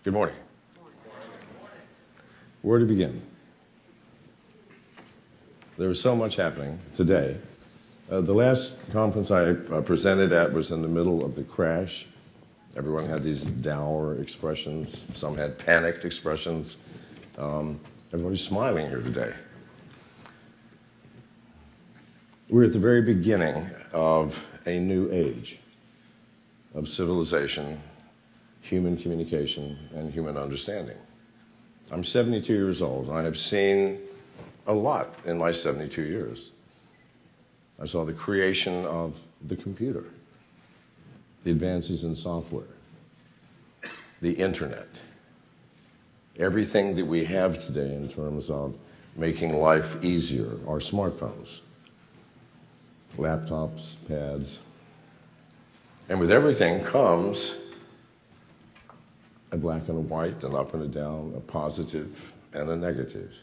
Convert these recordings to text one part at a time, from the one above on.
Good morning. Where to begin? There was so much happening today. The last conference I presented at was in the middle of the crash. Everyone had these dour expressions. Some had panicked expressions. Everybody's smiling here today. We're at the very beginning of a new age of civilization, human communication, and human understanding. I'm 72 years old, and I have seen a lot in my 72 years. I saw the creation of the computer, the advances in software, the internet, everything that we have today in terms of making life easier, our smartphones, laptops, pads. And with everything comes a black and a white, an up and a down, a positive and a negative.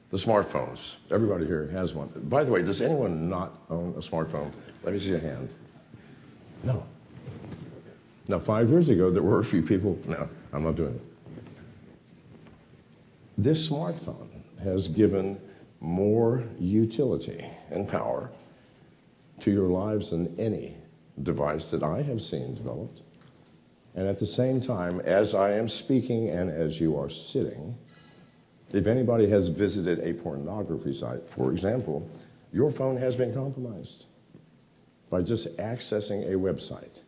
The smartphones. Everybody here has one. By the way, does anyone not own a smartphone? Let me see a hand. No. Now, 5 years ago, there were a few people. No, I'm not doing it. This smartphone has given more utility and power to your lives than any device that I have seen developed. And at the same time, as I am speaking and as you are sitting, if anybody has visited a pornography site, for example, your phone has been compromised by just accessing a website.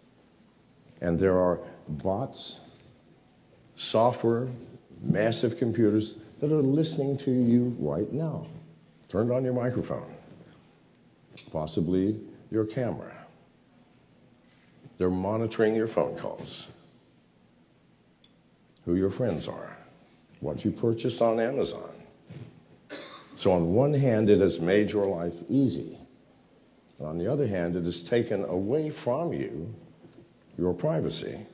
And there are bots, software, massive computers that are listening to you right now. Turned on your microphone, possibly your camera. They're monitoring your phone calls, who your friends are, what you purchased on Amazon. So on one hand, it has made your life easy. And on the other hand, it has taken away from you your privacy.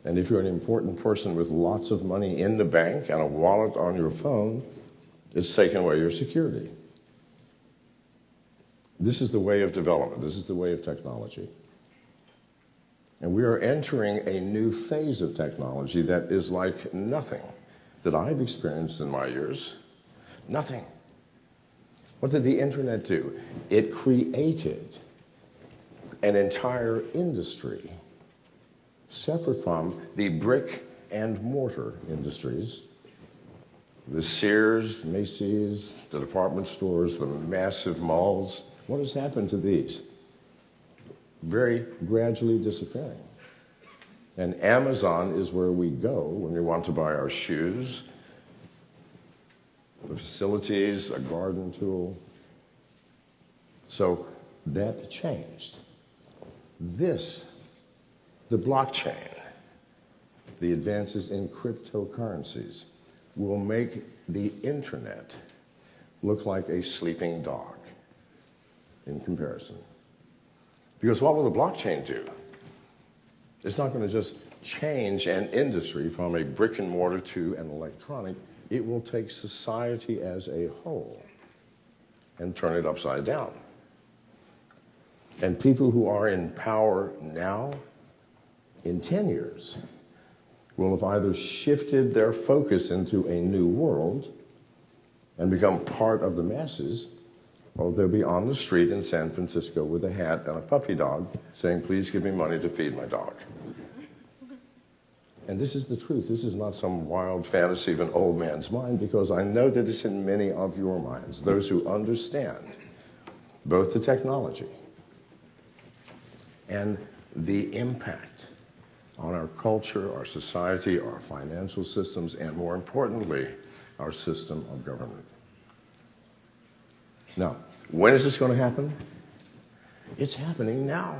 And if you're an important person with lots of money in the bank and a wallet on your phone, it's taken away your security. This is the way of development. This is the way of technology. And we are entering a new phase of technology that is like nothing that I've experienced in my years. Nothing. What did the internet do? It created an entire industry separate from the brick and mortar industries, the Sears, Macy's, the department stores, the massive malls. What has happened to these? Very gradually disappearing. And Amazon is where we go when we want to buy our shoes, the facilities, a garden tool. So that changed. This, the blockchain, the advances in cryptocurrencies, will make the internet look like a sleeping dog in comparison. Because what will the blockchain do? It's not going to just change an industry from a brick and mortar to an electronic. It will take society as a whole and turn it upside down. And people who are in power now, in 10 years, will have either shifted their focus into a new world and become part of the masses, or they'll be on the street in San Francisco with a hat and a puppy dog saying, please give me money to feed my dog. And this is the truth. This is not some wild fantasy of an old man's mind, because I know that it's in many of your minds, those who understand both the technology and the impact on our culture, our society, our financial systems, and more importantly, our system of government. Now, when is this going to happen? It's happening now.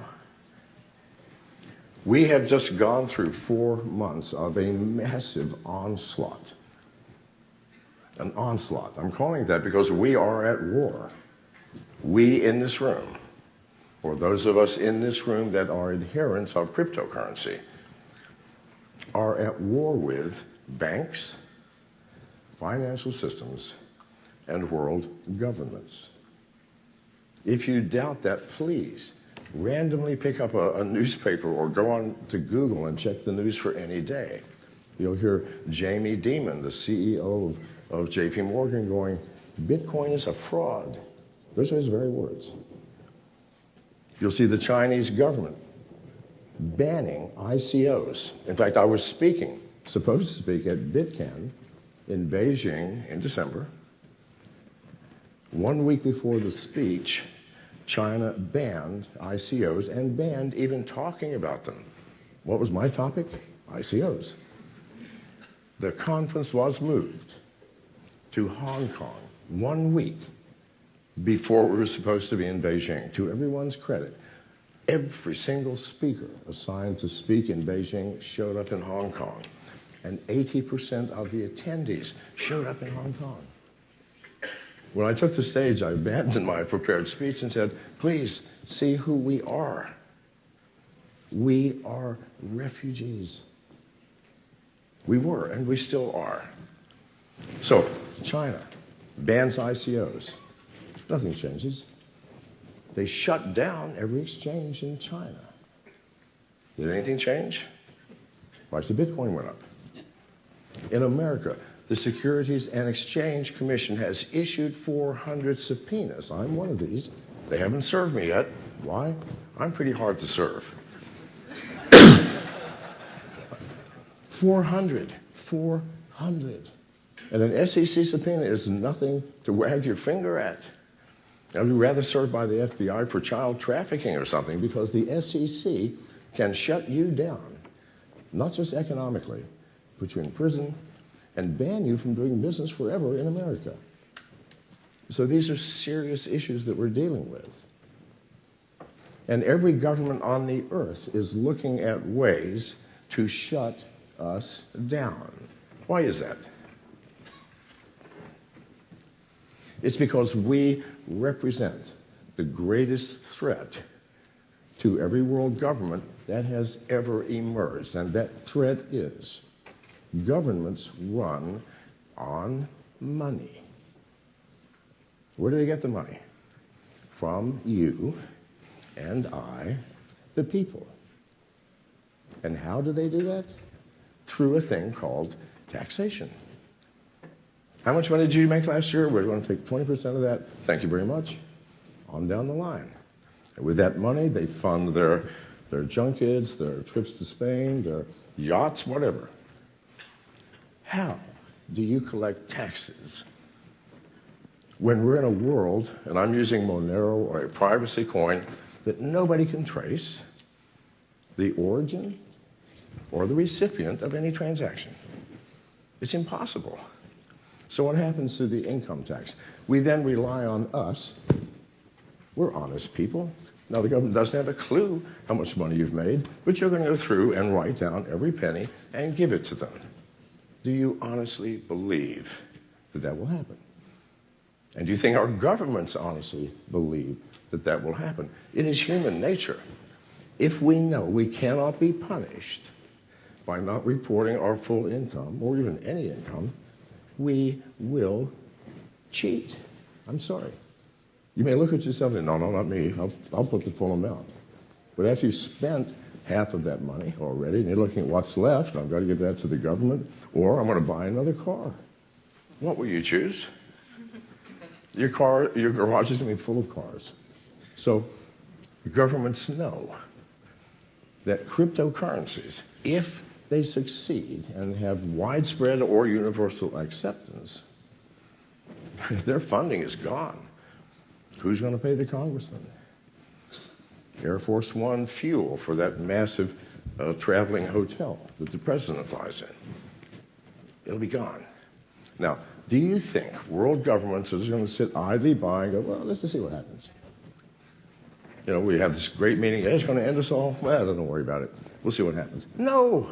We have just gone through 4 months of a massive onslaught. An onslaught. I'm calling it that because we are at war. We in this room, or those of us in this room that are adherents of cryptocurrency, are at war with banks, financial systems, and world governments. If you doubt that, please randomly pick up a newspaper or go on to Google and check the news for any day. You'll hear Jamie Dimon, the CEO of JP Morgan, going, Bitcoin is a fraud. Those are his very words. You'll see the Chinese government banning ICOs. In fact, I was supposed to speak at BitCan in Beijing in December. 1 week before the speech, China banned ICOs and banned even talking about them. What was my topic? ICOs. The conference was moved to Hong Kong 1 week before we were supposed to be in Beijing. To everyone's credit, every single speaker assigned to speak in Beijing showed up in Hong Kong, and 80% of the attendees showed up in Hong Kong. When I took the stage, I abandoned my prepared speech and said, please see who we are. We are refugees. We were, and we still are. So, China bans ICOs. Nothing changes. They shut down every exchange in China. Did anything change? Price of Bitcoin went up. In America, the Securities and Exchange Commission has issued 400 subpoenas. I'm one of these. They haven't served me yet. Why? I'm pretty hard to serve. 400. And an SEC subpoena is nothing to wag your finger at. I'd be rather served by the FBI for child trafficking or something, because the SEC can shut you down, not just economically, put you in prison, and ban you from doing business forever in America. So these are serious issues that we're dealing with. And every government on the earth is looking at ways to shut us down. Why is that? It's because we represent the greatest threat to every world government that has ever emerged. And that threat is governments run on money. Where do they get the money? From you and I, the people. And how do they do that? Through a thing called taxation. How much money did you make last year? We're going to take 20% of that. Thank you very much. On down the line. And with that money, they fund their junkets, their trips to Spain, their yachts, whatever. How do you collect taxes when we're in a world, and I'm using Monero or a privacy coin, that nobody can trace the origin or the recipient of any transaction? It's impossible. So what happens to the income tax? We then rely on us. We're honest people. Now, the government doesn't have a clue how much money you've made, but you're going to go through and write down every penny and give it to them. Do you honestly believe that that will happen? And do you think our governments honestly believe that that will happen? It is human nature. If we know we cannot be punished by not reporting our full income, or even any income, we will cheat. I'm sorry. You may look at yourself and, no, not me. I'll put the full amount. But after you've spent half of that money already, and you're looking at what's left, I've got to give that to the government, or I'm going to buy another car. What will you choose? Your garage is going to be full of cars. So governments know that cryptocurrencies, if they succeed and have widespread or universal acceptance, their funding is gone. Who's going to pay the congressman? Air Force One fuel for that massive traveling hotel that the president flies in. It'll be gone. Now, do you think world governments are just going to sit idly by and go, well, let's just see what happens? You know, we have this great meeting. It's going to end us all. Well, don't worry about it. We'll see what happens. No.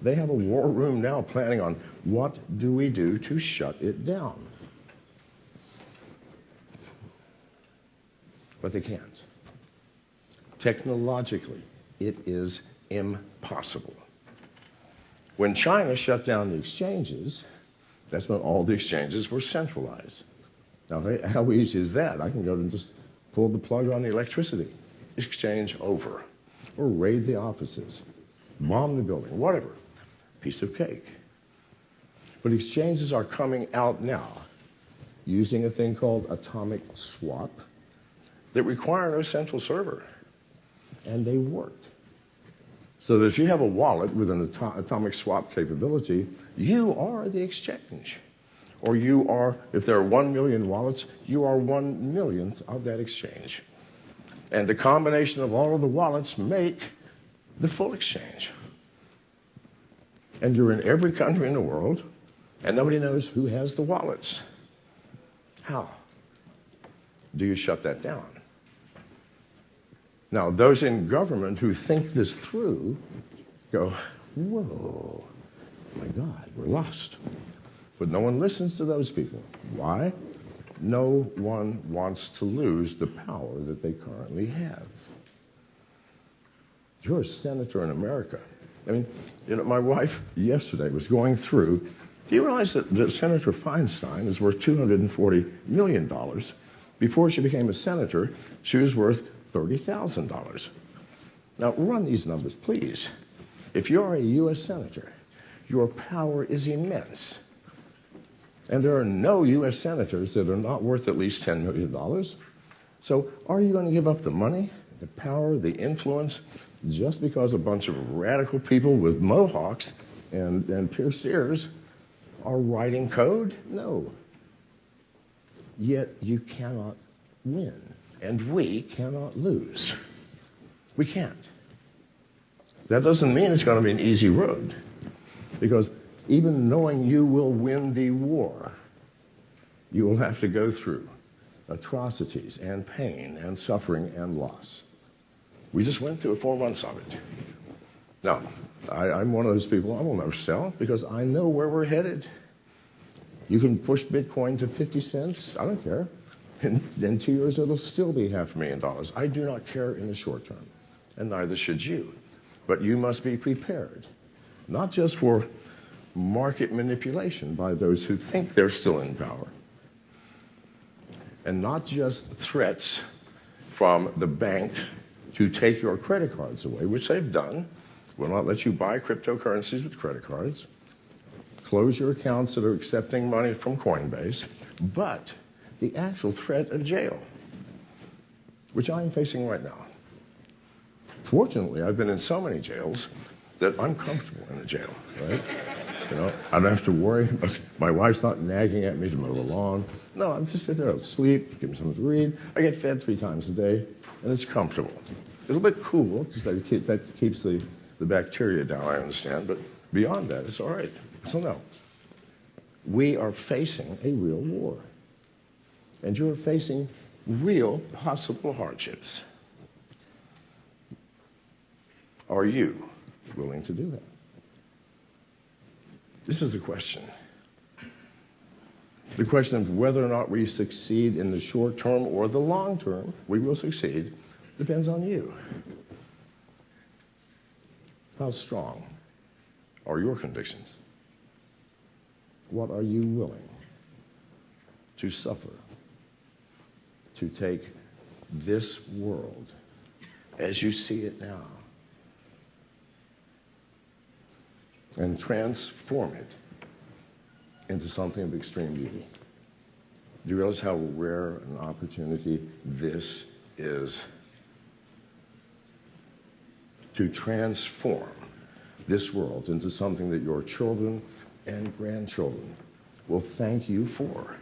They have a war room now planning on what do we do to shut it down. But they can't. Technologically, it is impossible. When China shut down the exchanges, that's when all the exchanges were centralized. Now, how easy is that? I can go and just pull the plug on the electricity, exchange over, or raid the offices, bomb the building, whatever. piece of cake. But exchanges are coming out now using a thing called atomic swap that require no central server. And they work. So that if you have a wallet with an atomic swap capability, you are the exchange. Or you are, if there are 1 million wallets, you are 1 millionth of that exchange. And the combination of all of the wallets make the full exchange. And you're in every country in the world, and nobody knows who has the wallets. How do you shut that down? Now, those in government who think this through go, whoa, my God, we're lost. But no one listens to those people. Why? No one wants to lose the power that they currently have. You're a senator in America. I mean, my wife yesterday was going through. Do you realize that Senator Feinstein is worth $240 million? Before she became a senator, she was worth $30,000. Now, run these numbers, please. If you're a U.S. senator, your power is immense. And there are no U.S. senators that are not worth at least $10 million. So are you going to give up the money, the power, the influence, just because a bunch of radical people with mohawks and pierced ears are writing code? No. Yet you cannot win, and we cannot lose. We can't. That doesn't mean it's going to be an easy road, because even knowing you will win the war, you will have to go through atrocities and pain and suffering and loss. We just went through 4 months of it. Now, I'm one of those people, I will never sell because I know where we're headed. You can push Bitcoin to 50 cents, I don't care. In 2 years, it'll still be $500,000. I do not care in the short term, and neither should you. But you must be prepared, not just for market manipulation by those who think they're still in power, and not just threats from the bank to take your credit cards away, which they've done. Will not let you buy cryptocurrencies with credit cards, close your accounts that are accepting money from Coinbase, but the actual threat of jail, which I am facing right now. Fortunately, I've been in so many jails that I'm comfortable in a jail, right? I don't have to worry. My wife's not nagging at me to mow the lawn. No, I'm just sitting there, I'll sleep, give me something to read. I get fed 3 times a day, and it's comfortable. A little bit cool, just that keeps the bacteria down, I understand, but beyond that, it's all right. So no, we are facing a real war, and you're facing real possible hardships. Are you willing to do that? This is the question. The question of whether or not we succeed in the short term or the long term, we will succeed, depends on you. How strong are your convictions? What are you willing to suffer to take this world as you see it now and transform it into something of extreme beauty? Do you realize how rare an opportunity this is to transform this world into something that your children and grandchildren will thank you for?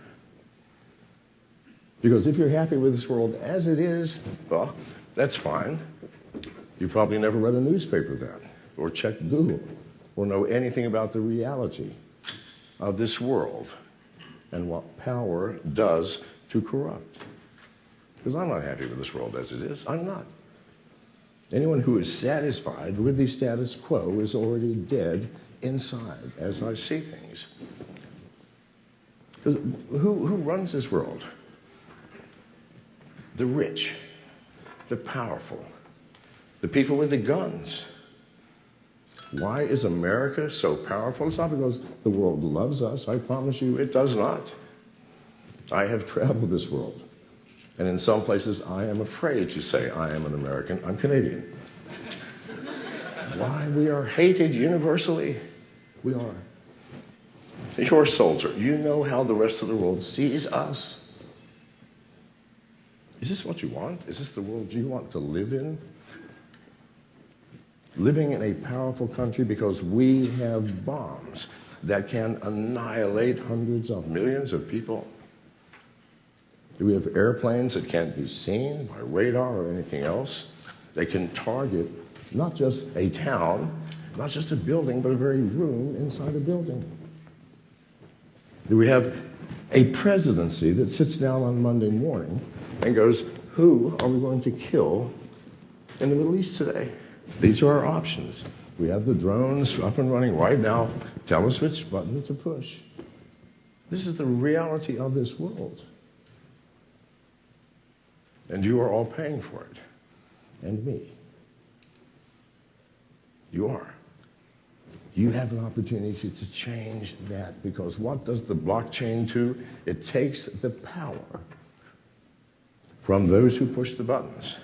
Because if you're happy with this world as it is, well, that's fine. You probably never read a newspaper then, or checked Google, or know anything about the reality of this world and what power does to corrupt. Because I'm not happy with this world as it is. I'm not. Anyone who is satisfied with the status quo is already dead inside, as I see things. Because who runs this world? The rich, the powerful, the people with the guns. Why is America so powerful? It's not because the world loves us. I promise you it does not. I have traveled this world. And in some places, I am afraid to say I am an American. I'm Canadian. Why we are hated universally? We are. You're a soldier. You know how the rest of the world sees us. Is this what you want? Is this the world you want to live in? Living in a powerful country because we have bombs that can annihilate hundreds of millions of people? Do we have airplanes that can't be seen by radar or anything else? They can target not just a town, not just a building, but a very room inside a building. Do we have a presidency that sits down on Monday morning and goes, who are we going to kill in the Middle East today? These are our options. We have the drones up and running right now. Tell us which button to push. This is the reality of this world. And you are all paying for it. And me. You are. You have an opportunity to change that, because what does the blockchain do? It takes the power from those who push the buttons,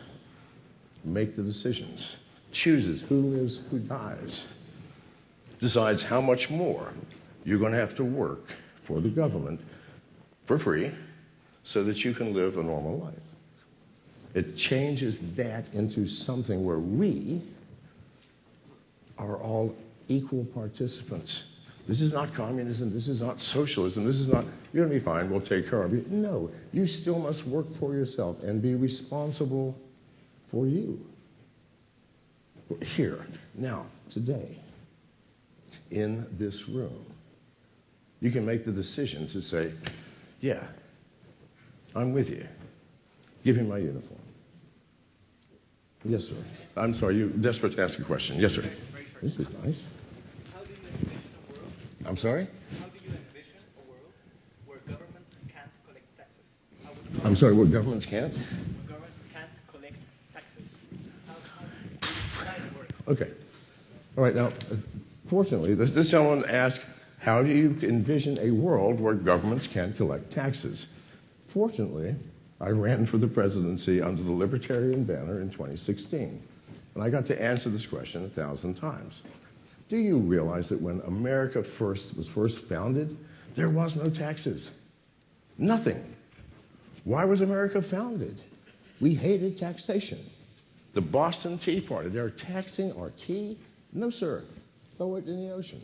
make the decisions, chooses who lives, who dies, decides how much more you're going to have to work for the government for free so that you can live a normal life. It changes that into something where we are all equal participants. This is not communism. This is not socialism. This is not, you're going to be fine, we'll take care of you. No, you still must work for yourself and be responsible for you. Here, now, today, in this room, you can make the decision to say, yeah, I'm with you. Give me my uniform. Yes, sir. I'm sorry, you're desperate to ask a question. Yes, sir. This is nice. How do you envision a world? I'm sorry? How do you envision a world where governments can't collect taxes? I'm sorry, what governments can't? Governments can't collect taxes. How does that work? Okay. All right, now, fortunately, this gentleman asked, how do you envision a world where governments can't collect taxes? Fortunately, I ran for the presidency under the Libertarian banner in 2016. And I got to answer this question 1,000 times. Do you realize that when America was first founded, there was no taxes? Nothing. Why was America founded? We hated taxation. The Boston Tea Party, they're taxing our tea? No, sir. Throw it in the ocean.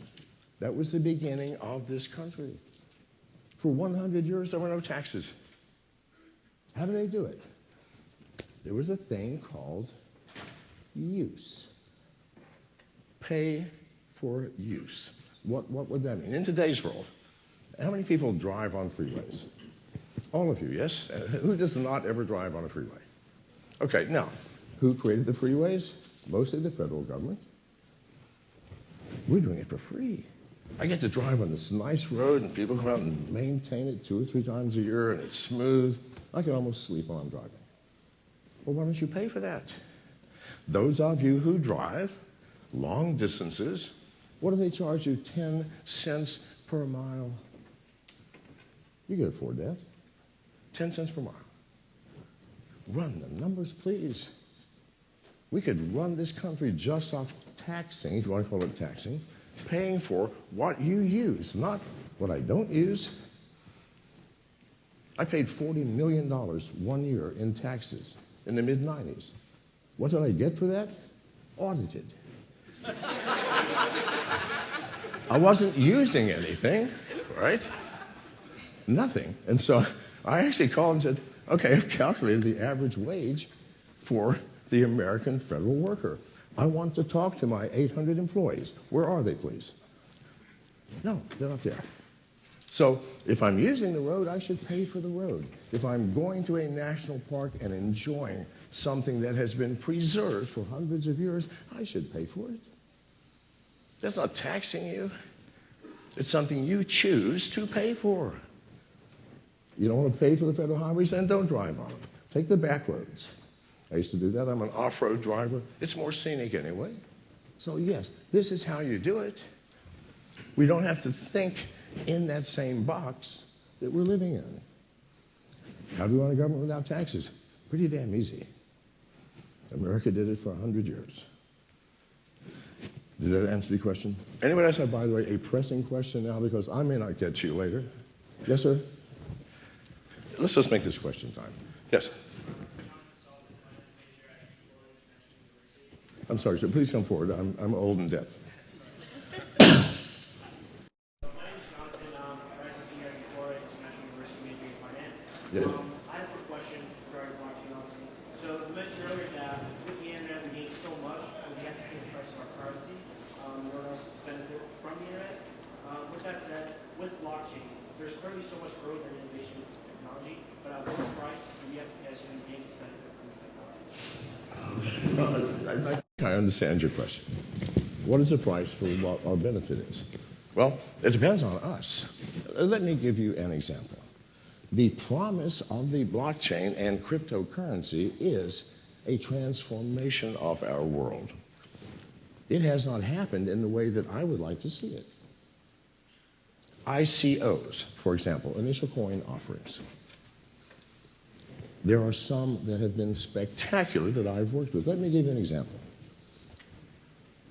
That was the beginning of this country. For 100 years, there were no taxes. How do they do it? There was a thing called use. Pay for use. What would that mean? In today's world, how many people drive on freeways? All of you, yes? Who does not ever drive on a freeway? Okay, now, who created the freeways? Mostly the federal government. We're doing it for free. I get to drive on this nice road, and people come out and maintain it 2 or 3 times a year, and it's smooth. I can almost sleep while I'm driving. Well, why don't you pay for that? Those of you who drive long distances, what do they charge you? 10 cents per mile. You can afford that. 10 cents per mile. Run the numbers, please. We could run this country just off taxing, if you want to call it taxing, paying for what you use, not what I don't use. I paid $40 million 1 year in taxes in the mid-90s. What did I get for that? Audited. I wasn't using anything, right? Nothing. And so I actually called and said, okay, I've calculated the average wage for the American federal worker. I want to talk to my 800 employees. Where are they, please? No, they're not there. So if I'm using the road, I should pay for the road. If I'm going to a national park and enjoying something that has been preserved for hundreds of years, I should pay for it. That's not taxing you. It's something you choose to pay for. You don't want to pay for the federal highways, then don't drive on them. Take the back roads. I used to do that. I'm an off-road driver. It's more scenic anyway. So yes, this is how you do it. We don't have to think in that same box that we're living in. How do we want a government without taxes? Pretty damn easy. America did it for 100 years. Did that answer your question? Anyone else have, by the way, a pressing question now, because I may not get you later? Yes, sir? Let's just make this question time. Yes? I'm sorry, sir. Please come forward. I'm old and deaf. Yes. I have a question regarding blockchain, obviously. So you mentioned earlier that with the internet we gain so much, and we have to pay the price of our currency in order to benefit from the internet. With that said, with blockchain, there's currently so much growth and innovation in this technology, but at what price do we have to pay as human beings to benefit from this technology? I think I understand your question. What is the price for what our benefit is? Well, it depends on us. Let me give you an example. The promise of the blockchain and cryptocurrency is a transformation of our world. It has not happened in the way that I would like to see it. ICOs, for example, initial coin offerings. There are some that have been spectacular that I've worked with. Let me give you an example.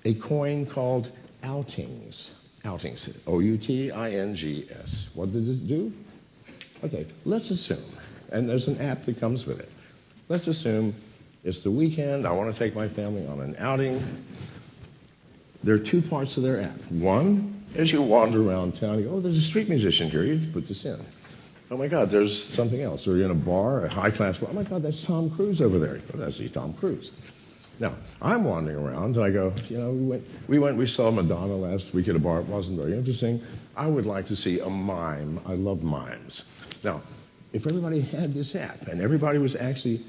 A coin called Outings. Outings, O-U-T-I-N-G-S. What did it do? Okay, let's assume, and there's an app that comes with it. Let's assume it's the weekend, I want to take my family on an outing. There are two parts to their app. One, as you wander around town, you go, oh, there's a street musician here, you put this in. Oh my God, there's something else. Or you're in a bar, a high-class bar, oh my God, that's Tom Cruise over there. Oh, that's Tom Cruise. Now, I'm wandering around, and I go, you know, we saw Madonna last week at a bar. It wasn't very interesting. I would like to see a mime. I love mimes. Now, if everybody had this app and everybody was actually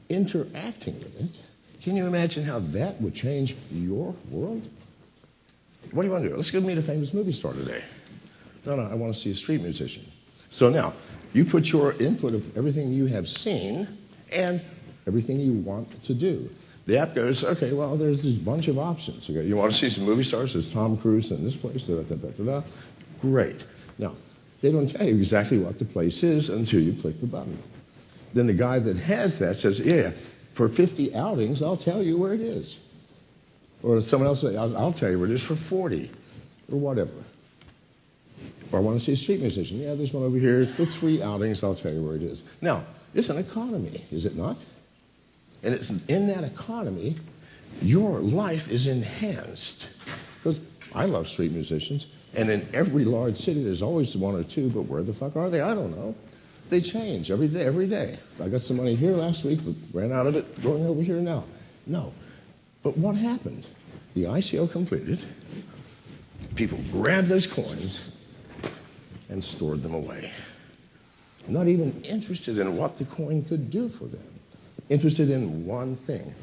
interacting with it, can you imagine how that would change your world? What do you want to do? Let's go meet a famous movie star today. No, I want to see a street musician. So now, you put your input of everything you have seen and everything you want to do. The app goes, okay, well, there's this bunch of options. You want to see some movie stars? There's Tom Cruise in this place. Great. Now, they don't tell you exactly what the place is until you click the button. Then the guy that has that says, yeah, for 50 outings, I'll tell you where it is. Or someone else says, I'll tell you where it is for 40, or whatever. Or I want to see a street musician. Yeah, there's one over here. For 3 outings, I'll tell you where it is. Now, it's an economy, is it not? And it's in that economy, your life is enhanced. Because I love street musicians, and in every large city, there's always one or two, but where the fuck are they? I don't know. They change every day. I got some money here last week, but ran out of it, going over here now. No. But what happened? The ICO completed. People grabbed those coins and stored them away. Not even interested in what the coin could do for them. Interested in one thing.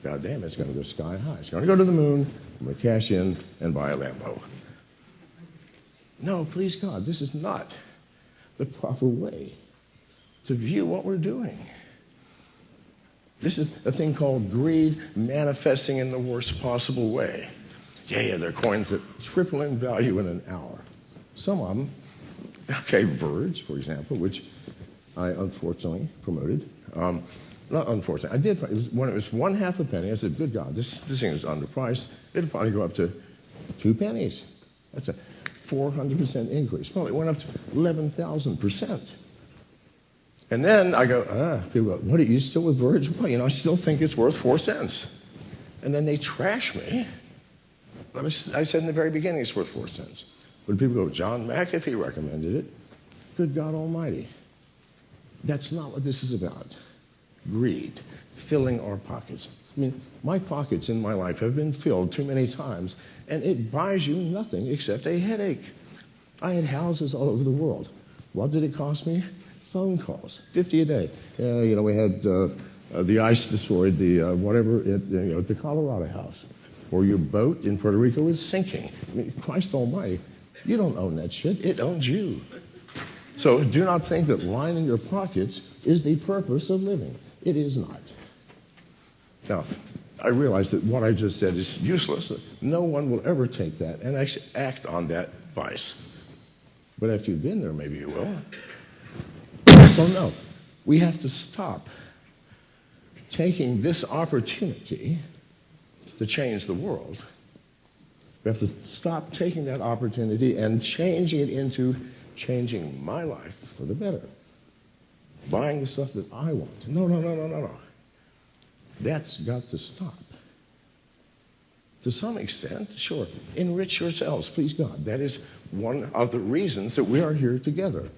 God damn, it's going to go sky high. It's going to go to the moon. I'm going to cash in and buy a Lambo. No, please God, this is not the proper way to view what we're doing. This is a thing called greed manifesting in the worst possible way. Yeah, they're coins that triple in value in an hour. Some of them, okay, Verge, for example, which I unfortunately promoted. Not unfortunately, I did. When it was 1/2 a penny, I said, good God, this thing is underpriced. It'll probably go up to 2 pennies. That's a 400% increase. Well, it went up to 11,000%. And then I go, people go, what are you still with Verge? Well, you know, I still think it's worth 4 cents. And then they trash me. I said in the very beginning it's worth 4 cents. But people go, John McAfee recommended it. Good God Almighty. That's not what this is about. Greed, filling our pockets. I mean, my pockets in my life have been filled too many times, and it buys you nothing except a headache. I had houses all over the world. What did it cost me? Phone calls, 50 a day. You know, we had the ice destroyed the at the Colorado house, or your boat in Puerto Rico is sinking. I mean, Christ Almighty, you don't own that shit. It owns you. So do not think that lining your pockets is the purpose of living. It is not. Now, I realize that what I just said is useless. No one will ever take that and actually act on that advice. But after you've been there, maybe you will. So no, we have to stop taking this opportunity to change the world We have to stop taking that opportunity and changing it into changing my life for the better. Buying the stuff that I want. No, no, no, no, no, no. That's got to stop. To some extent, sure, enrich yourselves, please God. That is one of the reasons that we are here together.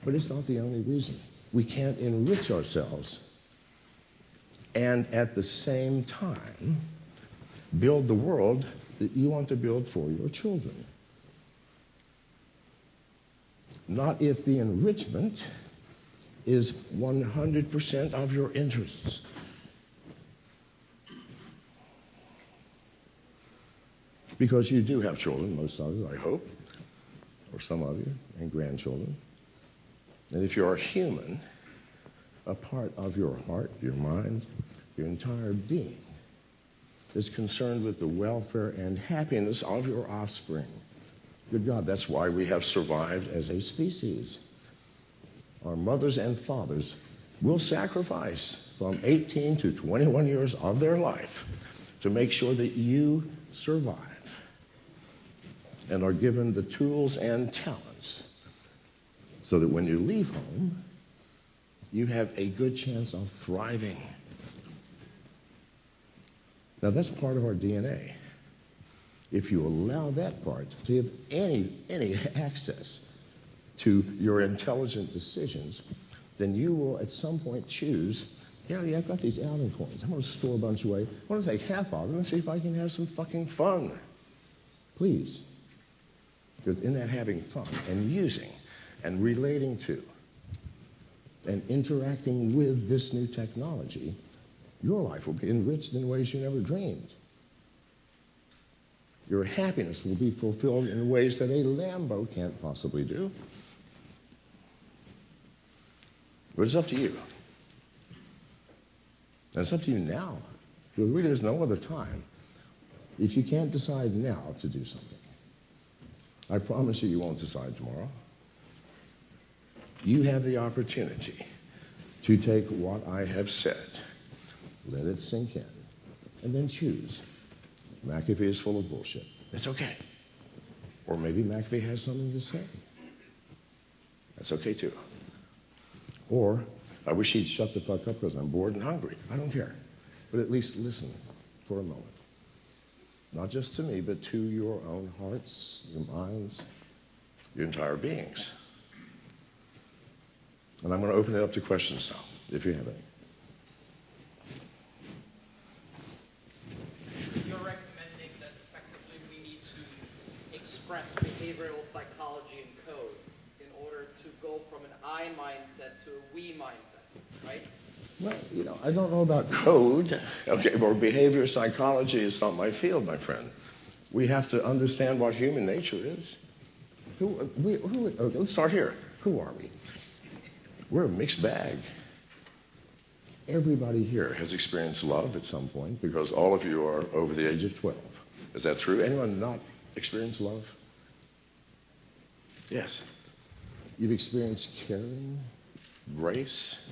But it's not the only reason. We can't enrich ourselves and at the same time build the world that you want to build for your children. Not if the enrichment is 100% of your interests. Because you do have children, most of you, I hope, or some of you, and grandchildren. And if you're a human, a part of your heart, your mind, your entire being is concerned with the welfare and happiness of your offspring. Good God, that's why we have survived as a species. Our mothers and fathers will sacrifice from 18 to 21 years of their life to make sure that you survive and are given the tools and talents so that when you leave home, you have a good chance of thriving. Now, that's part of our DNA. If you allow that part to have any access to your intelligent decisions, then you will at some point choose, yeah, I've got these Allen coins. I'm going to store a bunch away. I want to take half of them and see if I can have some fucking fun. Please. Because in that having fun and using and relating to and interacting with this new technology, your life will be enriched in ways you never dreamed. Your happiness will be fulfilled in ways that a Lambo can't possibly do. But it's up to you. And it's up to you now. Because really there's no other time. If you can't decide now to do something, I promise you won't decide tomorrow. You have the opportunity to take what I have said, let it sink in, and then choose. McAfee is full of bullshit. That's okay. Or maybe McAfee has something to say. That's okay too. Or I wish he'd shut the fuck up because I'm bored and hungry. I don't care. But at least listen for a moment. Not just to me, but to your own hearts, your minds, your entire beings. And I'm going to open it up to questions now, if you have any. You're recommending that effectively we need to express behavioral psychology in code in order to go from an I mindset to a we mindset, right? Well, I don't know about code, okay, or behavior psychology is not my field, my friend. We have to understand what human nature is. Okay, let's start here. Who are we? We're a mixed bag. Everybody here has experienced love at some point because all of you are over the age of 12. Is that true? Anyone not experienced love? Yes. You've experienced caring, grace,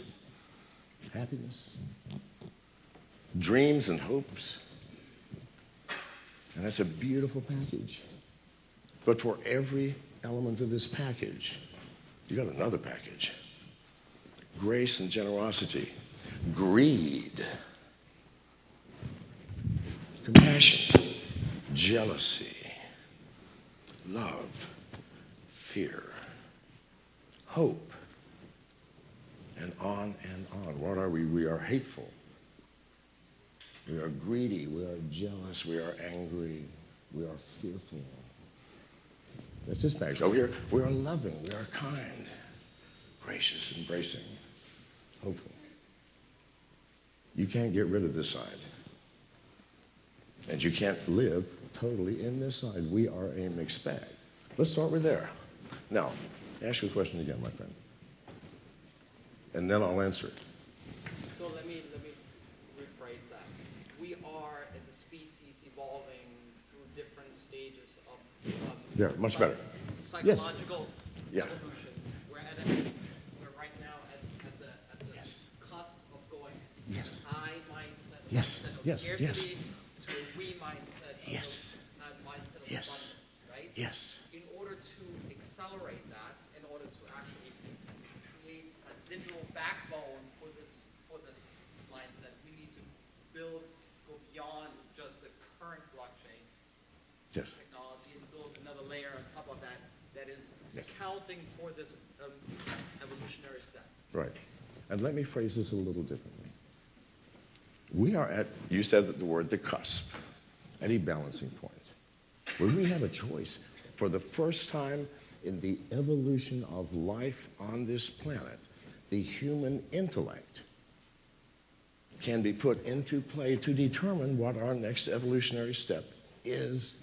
happiness, dreams and hopes. And that's a beautiful package. But for every element of this package, you got another package. Grace and generosity, greed, compassion, jealousy, love, fear, hope, and on and on. What are we? We are hateful. We are greedy. We are jealous. We are angry. We are fearful. That's this package. Over here, we are loving. We are kind, gracious, embracing, hopeful. You can't get rid of this side. And you can't live totally in this side. We are a mixed bag. Let's start with there. Now, ask your question again, my friend. And then I'll answer it. So let me rephrase that. We are, as a species, evolving through different stages of There, much better. Psychological Yeah. evolution. We're right now at the Yes. cusp of going Yes. I mindset, Yes. mindset of Yes. scarcity Yes. to a we mindset Yes. of mindset Yes. abundance, right? Yes. In order to accelerate that, in order to actually create a digital backbone for this mindset, we need to go beyond just the current blockchain Yes. technology and build another layer on top of that that is Yes. accounting for this evolutionary step. Right. And let me phrase this a little differently. We are at, you said the word, the cusp, at a balancing point, where we have a choice. For the first time in the evolution of life on this planet, the human intellect can be put into play to determine what our next evolutionary step is.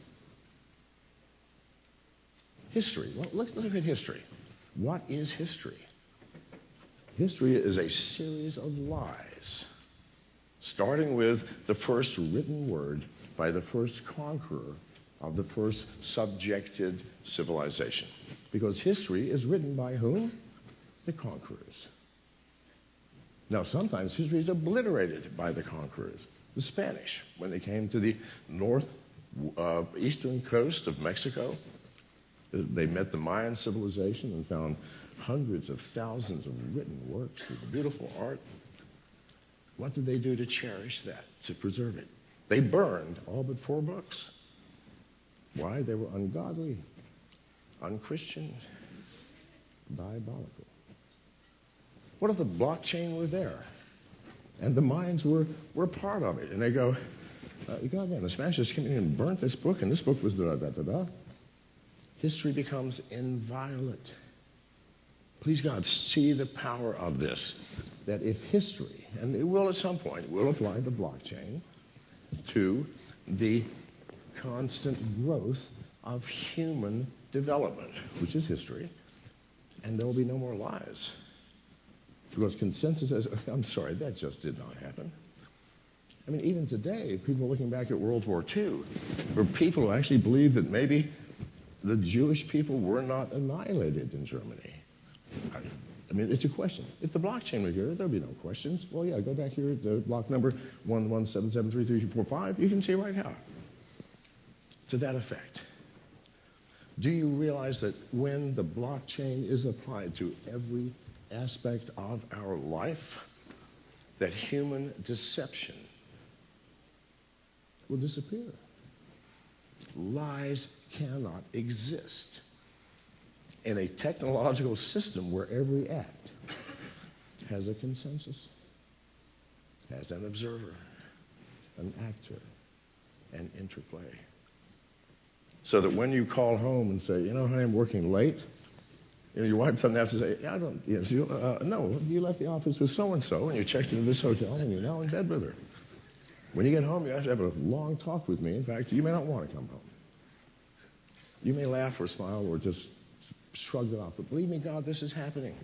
History. Well, let's look at history. What is history? History is a series of lies, starting with the first written word by the first conqueror of the first subjected civilization. Because history is written by whom? The conquerors. Now, sometimes history is obliterated by the conquerors. The Spanish, when they came to the eastern coast of Mexico, they met the Mayan civilization and found hundreds of thousands of written works of beautiful art. What did they do to cherish that, to preserve it? They burned all but 4 books. Why? They were ungodly, unchristian, diabolical. What if the blockchain were there? And the Mayans were part of it. And they go, God, man, the Spanish just came in and burnt this book, and this book was da-da-da-da-da. History becomes inviolate. Please, God, see the power of this, that if history, and it will at some point, will apply the blockchain to the constant growth of human development, which is history, and there will be no more lies. Because consensus says, I'm sorry, that just did not happen. I mean, even today, people are looking back at World War II, where people actually believe that maybe the Jewish people were not annihilated in Germany. I mean, it's a question. If the blockchain were here, there'd be no questions. Well, yeah, go back here to block number 11773345. You can see right how. To that effect. Do you realize that when the blockchain is applied to every aspect of our life, that human deception will disappear? Lies cannot exist in a technological system where every act has a consensus, has an observer, an actor, an interplay. So that when you call home and say, you know, I am working late, you know, your wife doesn't have to say, I don't, you know, so no, you left the office with so-and-so and you checked into this hotel and you're now in bed with her. When you get home, you have to have a long talk with me. In fact, you may not want to come home. You may laugh or smile or just shrug it off. But believe me, God, this is happening.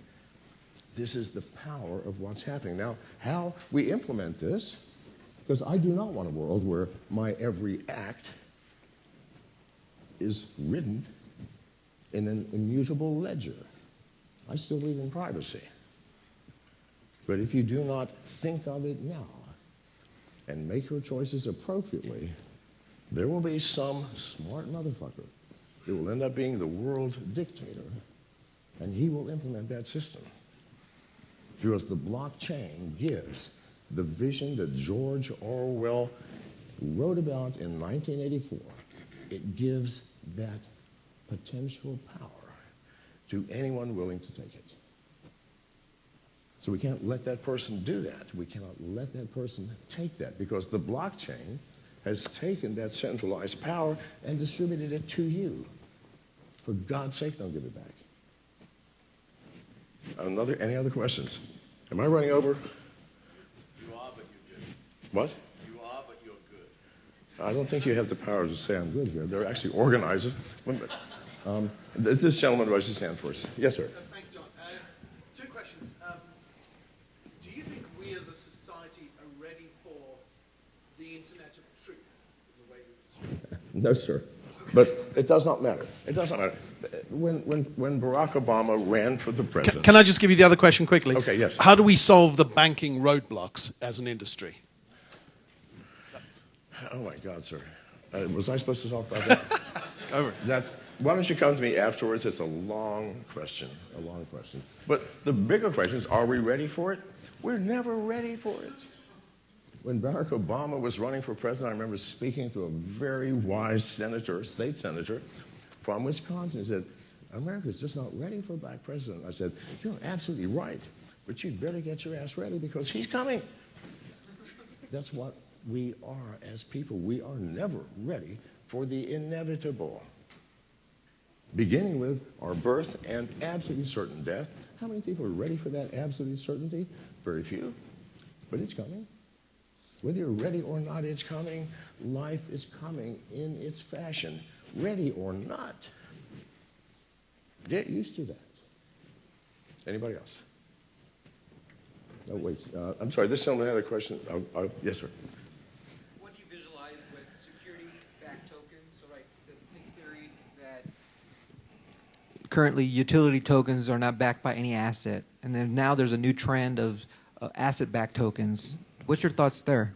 This is the power of what's happening. Now, how we implement this, because I do not want a world where my every act is written in an immutable ledger. I still believe in privacy. But if you do not think of it now and make your choices appropriately, there will be some smart motherfucker that will end up being the world dictator, and he will implement that system. Because the blockchain gives the vision that George Orwell wrote about in 1984. It gives that potential power to anyone willing to take it. So we can't let that person do that. We cannot let that person take that, because the blockchain has taken that centralized power and distributed it to you. For God's sake, don't give it back. Any other questions? Am I running over? You are, but you're good. What? You are, but you're good. I don't think you have the power to say I'm good here. They're actually organizers. This gentleman raised his hand first. Yes, sir. Thank you, John. Two questions. Do you think we as a society are ready for the internet of truth in the way we describe it? No, sir. But it does not matter. It does not matter. When Barack Obama ran for the president... Can I just give you the other question quickly? Okay, yes. How do we solve the banking roadblocks as an industry? Oh, my God, sir. Was I supposed to talk about that? Over. Why don't you come to me afterwards? It's a long question, But the bigger question is, are we ready for it? We're never ready for it. When Barack Obama was running for president, I remember speaking to a very wise senator, state senator from Wisconsin. He said, America's just not ready for a black president. I said, you're absolutely right, but you'd better get your ass ready because he's coming. That's what we are as people. We are never ready for the inevitable. Beginning with our birth and absolutely certain death. How many people are ready for that absolute certainty? Very few, but it's coming. Whether you're ready or not, it's coming. Life is coming in its fashion, ready or not. Get used to that. Anybody else? No, wait. I'm sorry, this gentleman had a question. Yes, sir. What do you visualize with security-backed tokens? So, like, the theory that currently utility tokens are not backed by any asset, and then now there's a new trend of asset-backed tokens. What's your thoughts there?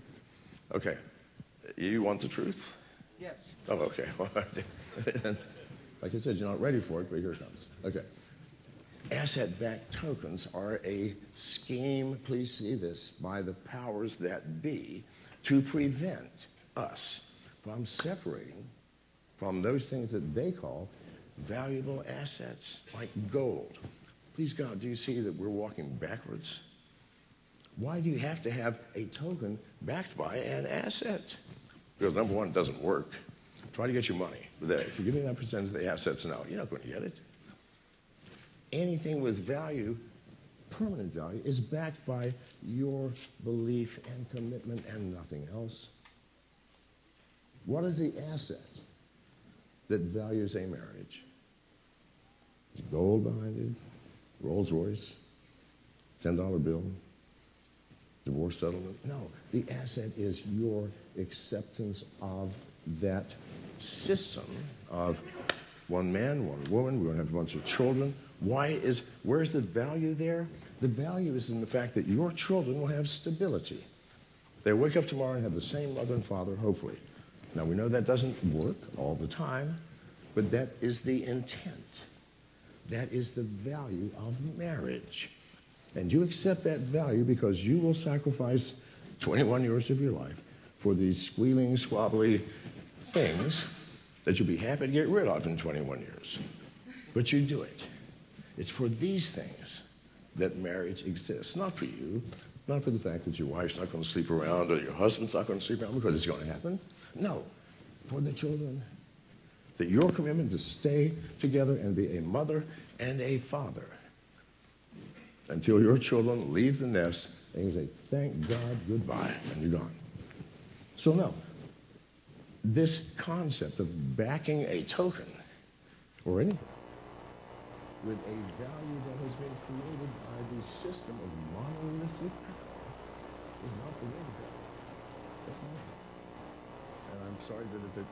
Okay. You want the truth? Yes. Oh, okay. Like I said, you're not ready for it, but here it comes. Okay. Asset-backed tokens are a scheme, please see this, by the powers that be to prevent us from separating from those things that they call valuable assets, like gold. Please God, do you see that we're walking backwards? Why do you have to have a token backed by an asset? Because number one, it doesn't work. Try to get your money. If you give me that percentage of the assets now, you're not going to get it. Anything with value, permanent value, is backed by your belief and commitment and nothing else. What is the asset that values a marriage? Is gold behind it? Rolls Royce? $10 bill? Divorce settlement? No. The asset is your acceptance of that system of one man, one woman. We're going to have a bunch of children. Where's the value there? The value is in the fact that your children will have stability. They'll wake up tomorrow and have the same mother and father, hopefully. Now, we know that doesn't work all the time, but that is the intent. That is the value of marriage. And you accept that value because you will sacrifice 21 years of your life for these squealing, squabbly things that you'll be happy to get rid of in 21 years. But you do it. It's for these things that marriage exists, not for you, not for the fact that your wife's not going to sleep around or your husband's not going to sleep around because it's going to happen. No, for the children. That your commitment to stay together and be a mother and a father until your children leave the nest and you say, thank God, goodbye, and you're gone. So no, this concept of backing a token or anything with a value that has been created by the system of monolithic power is not the way to go. That's not it. And I'm sorry that it...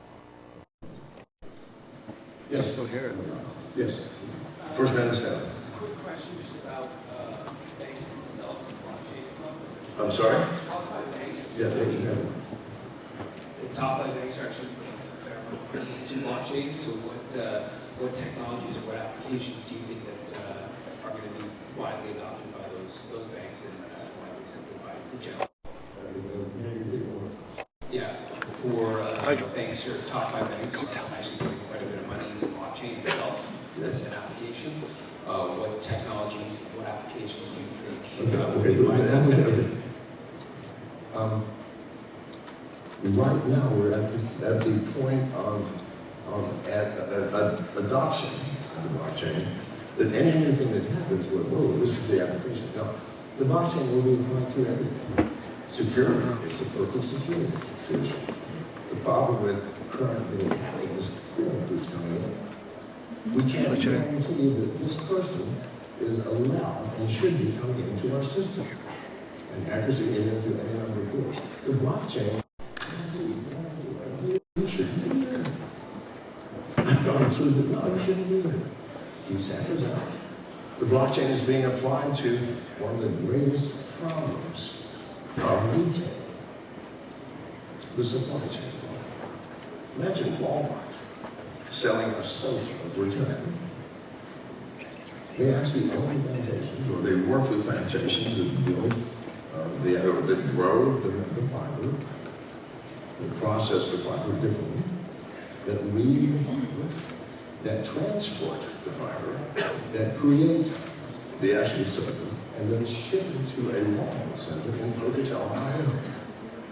Yes, go ahead. Yes. First man to stand. Quick question just about banks themselves and blockchain itself. I'm sorry? Top five banks. Yes, thank you. The top five banks are actually putting a fair amount of money into blockchain. So what technologies or what applications do you think that are going to be widely adopted by those banks and widely accepted by the general? Yeah, for banks or top five banks actually putting quite a bit of money into blockchain itself as an application. What technologies, what applications do you think will be widely accepted? Right now, we're at the point of adoption of the blockchain, that anything that happens, whoa, this is the application. No, the blockchain will be applied to everything. Security, it's a perfect security solution. The problem with currently having is who's coming in. We can't guarantee that this person is allowed and should be coming into our system. And accuracy is into any number of doors. The blockchain, you shouldn't be here. I've gone through the, no, you shouldn't be here. Keeps hackers out. The blockchain is being applied to one of the greatest problems of retail, the supply chain. Imagine Walmart selling us soda for time. They actually own plantations, or they work with plantations that build, that grow the fiber, that process the fiber differently, that weave the fiber, that transport the fiber, that create the actual silicon, and then ship it to a walnut center in Pocatello, Ohio.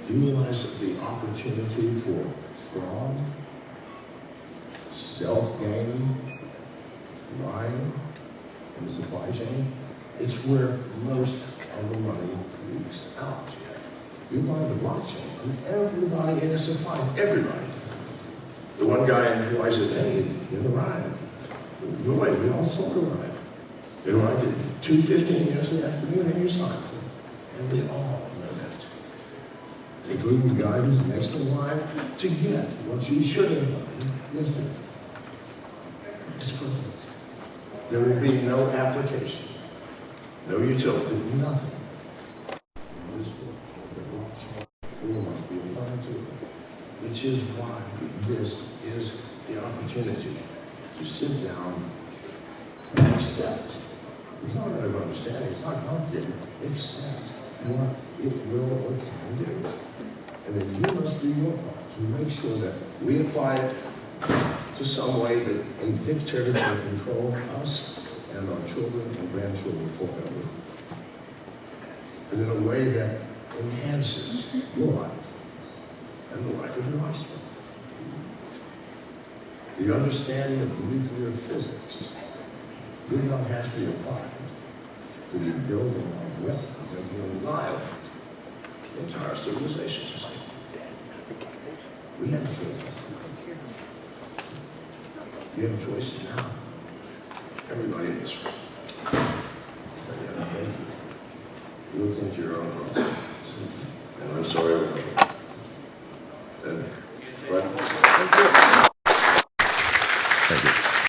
Do you realize that the opportunity for fraud, self-gain, lying in the supply chain, it's where most of the money leaks out. You buy the blockchain, and everybody in the supply, everybody. The one guy employs it, hey, in the ride. No way, we all sold a ride. You know, I did 2:15 yesterday afternoon, and you signed it. And we all know that. Including the guy who's next in line to get what you should have done yesterday. It's perfect. There will be no application, no utility, nothing. This we must be aligned to, which is why this is the opportunity to sit down and accept. It's not a matter of understanding, it's not complicated. Accept what it will or can do. And then you must do your part to make sure that we apply it to some way that in dictated will control us and our children and grandchildren forever. And in a way that enhances your life and the life of your offspring. The understanding of nuclear physics did not have to be applied to the building of weapons that will annihilate entire civilizations. We have a choice. You have choices now. Everybody in this room. You look into your own hearts. And I'm sorry about that. Thank you.